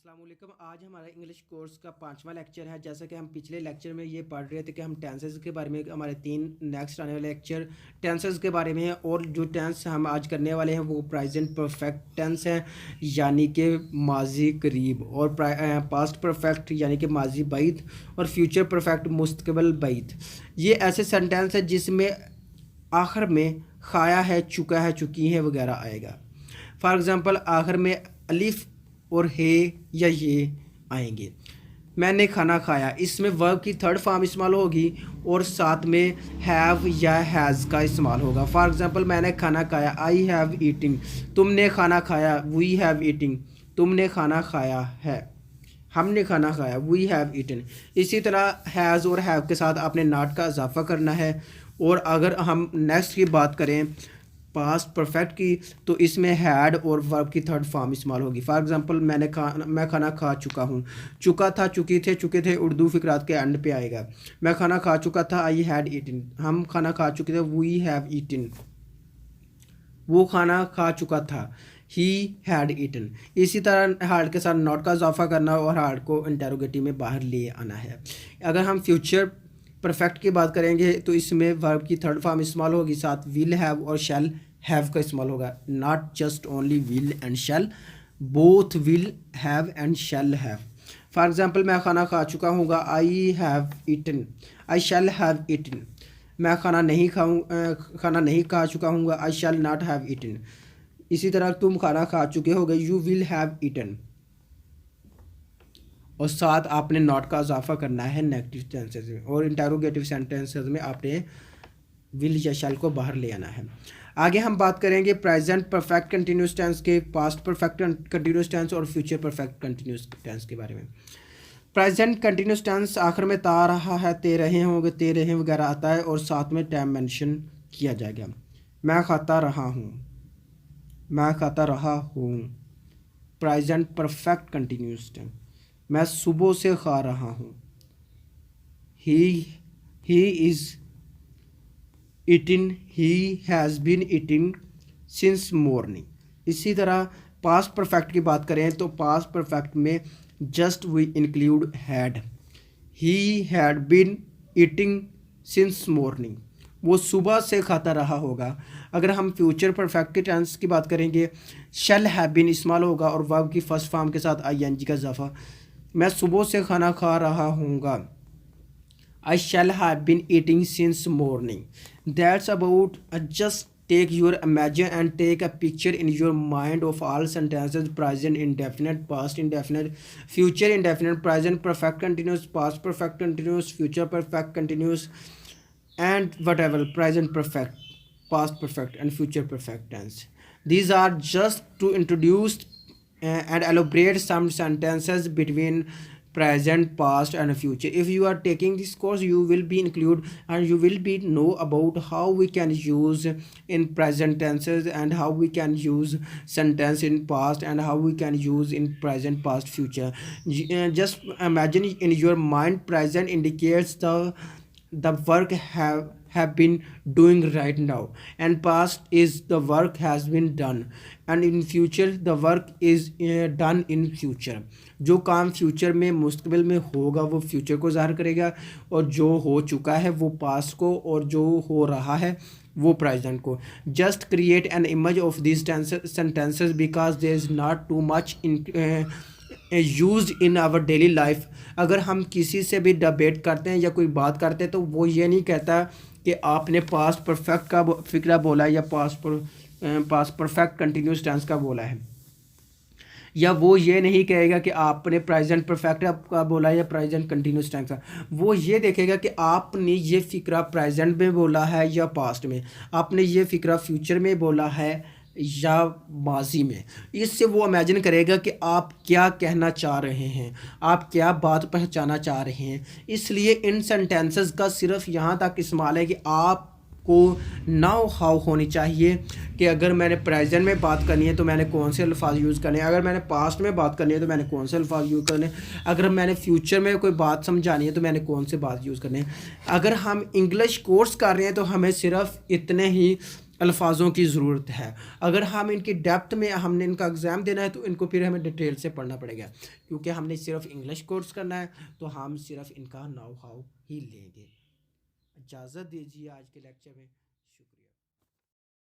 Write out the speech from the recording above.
अस्सलाम वालेकुम। आज हमारा इंग्लिश कोर्स का 5वां लेक्चर है। जैसा कि हम पिछले लेक्चर में ये पढ़ रहे थे कि हम टेंसेस के बारे में, हमारे 3 नेक्स्ट आने वाले लेक्चर टेंसेस के बारे में है। और जो टेंस हम आज करने वाले हैं वो प्रेजेंट परफेक्ट टेंस है, यानी कि माजी करीब, और पास्ट परफेक्ट यानी कि माजी बैद, और फ्यूचर परफेक्ट मुस्तकबिल बैद। ये ऐसे सेंटेंस है जिसमें आखिर में खाया है, चुका है, चुकी है वगैरह आएगा। फॉर एग्ज़ाम्पल आखिर में अलिफ और हे या ये आएंगे। मैंने खाना खाया, इसमें वर्ब की थर्ड फॉर्म इस्तेमाल होगी और साथ में हैव या हैज़ का इस्तेमाल होगा। फॉर एग्ज़ाम्पल मैंने खाना खाया, आई हैव ईटिंग। तुमने खाना खाया, वी हैव ईटिंग। तुमने खाना खाया है, हमने खाना खाया, वी हैव ईटन। इसी तरह हैज़ और हैव के साथ आपने नॉट का इजाफा करना है। और अगर हम नेक्स्ट की बात करें पास्ट परफेक्ट की, तो इसमें हैड और वर्ब की थर्ड फॉर्म इस्तेमाल होगी। फॉर एग्जांपल मैं खाना खा चुका हूँ। चुका था, चुके थे उर्दू फिक्रात के एंड पे आएगा। मैं खाना खा चुका था, आई हैड ईटन। हम खाना खा चुके थे, वी हैव ईटन। वो खाना खा चुका था, ही हैड ईटन। इसी तरह हार्ड के साथ नॉट का इजाफा करना और हार्ड को इंटेरोगेटिव में बाहर ले आना है। अगर हम फ्यूचर परफेक्ट की बात करेंगे तो इसमें वर्ब की थर्ड फॉर्म इस्तेमाल होगी, साथ विल हैव और शैल हैव का इस्तेमाल होगा। Not just only will and shall, both will have and shall have. For example मैं खाना खा चुका हूँ, I have eaten, I shall have eaten. मैं खाना नहीं खा चुका हूँ, I shall not have eaten. इसी तरह तुम खाना खा चुके होगे, यू विल हैव ईटन। और साथ आपने नॉट का इजाफा करना है नेगेटिव टेंसेस में, और इंटेरोगेटिव सेंटेंसेस में आपने विल या शैल को बाहर ले आना है। आगे हम बात करेंगे प्रेजेंट परफेक्ट कंटिन्यूस टेंस के, पास्ट परफेक्ट कंटिन्यूस टेंस और फ्यूचर परफेक्ट कंटिन्यूस टेंस के बारे में। प्रेजेंट कंटिन्यूस टेंस आखिर में ता रहा है, ते रहे होंगे, ते रहे वगैरह आता है और साथ में टाइम मेंशन किया जाएगा। मैं खाता रहा हूँ, मैं खाता रहा हूँ। प्रेजेंट परफेक्ट कंटिन्यूस टेंस, मैं सुबह से खा रहा हूँ। He is eating, he has been eating since morning. इसी तरह पास्ट परफेक्ट की बात करें तो पास्ट परफेक्ट में just we include had. He had been eating since morning, वो सुबह से खाता रहा होगा। अगर हम फ्यूचर परफेक्ट के टेंस की बात करेंगे, शैल हैव बीन इस्तेमाल होगा और वर्ब की फर्स्ट फॉर्म के साथ आईएनजी का इजाफा। मैं सुबह से खाना खा रहा हूँगा, I shall have been eating since morning. That's about just take your imagine and take a picture in your mind of all sentences: present indefinite, past indefinite, future indefinite, present perfect continuous, past perfect continuous, future perfect continuous, and whatever present perfect, past perfect and future perfect tense. These are just to introduce and elaborate some sentences between present, past and future. If you are taking this course, you will be include and you will be know about how we can use in present tenses and how we can use sentence in past and how we can use in present, past, future. Just imagine in your mind, present indicates the work have been doing right now, and past is the work has been done, and in future the work is done in future. जो काम future में मुस्तकबिल में होगा वो future को ज़ाहिर करेगा, और जो हो चुका है वो पास्ट को, और जो हो रहा है वो प्रेजेंट को। Just create an image of this sentences because there is not too much used in our daily life. अगर हम किसी से भी डिबेट करते हैं या कोई बात करते हैं तो वो ये नहीं कहता कि आपने पास्ट परफेक्ट का फिक्रा बोला है या पास्ट परफेक्ट कंटिन्यूस टेंस का बोला है, या वो ये नहीं कहेगा कि आपने प्रेजेंट परफेक्ट का बोला है या प्रेजेंट कंटिन्यूस टेंस का। वो ये देखेगा कि आपने ये फिक्रा प्रेजेंट में बोला है या पास्ट में, आपने ये फिक्रा फ्यूचर में बोला है या माजी में। इससे वो इमेजिन करेगा कि आप क्या कहना चाह रहे हैं, आप क्या बात पहचाना चाह रहे हैं। इसलिए इन सेंटेंसेस का सिर्फ यहाँ तक इस्तेमाल है कि आपको नाउ हाउ होनी चाहिए कि अगर मैंने प्रेजेंट में बात करनी है तो मैंने कौन से अल्फाज यूज़ करने हैं, अगर मैंने पास्ट में बात करनी है तो मैंने कौन से अल्फाज यूज़ करने हैं, अगर मैंने फ्यूचर में कोई बात समझानी है तो मैंने कौन से बात यूज़ करने हैं। अगर हम इंग्लिश कोर्स कर रहे हैं तो हमें सिर्फ इतने ही अल्फाजों की ज़रूरत है। अगर हम इनकी डेप्थ में हमने इनका एग्ज़ाम देना है तो इनको फिर हमें डिटेल से पढ़ना पड़ेगा, क्योंकि हमने सिर्फ इंग्लिश कोर्स करना है तो हम सिर्फ इनका नाउ हाउ ही लेंगे। इजाज़त दीजिए आज के लेक्चर में।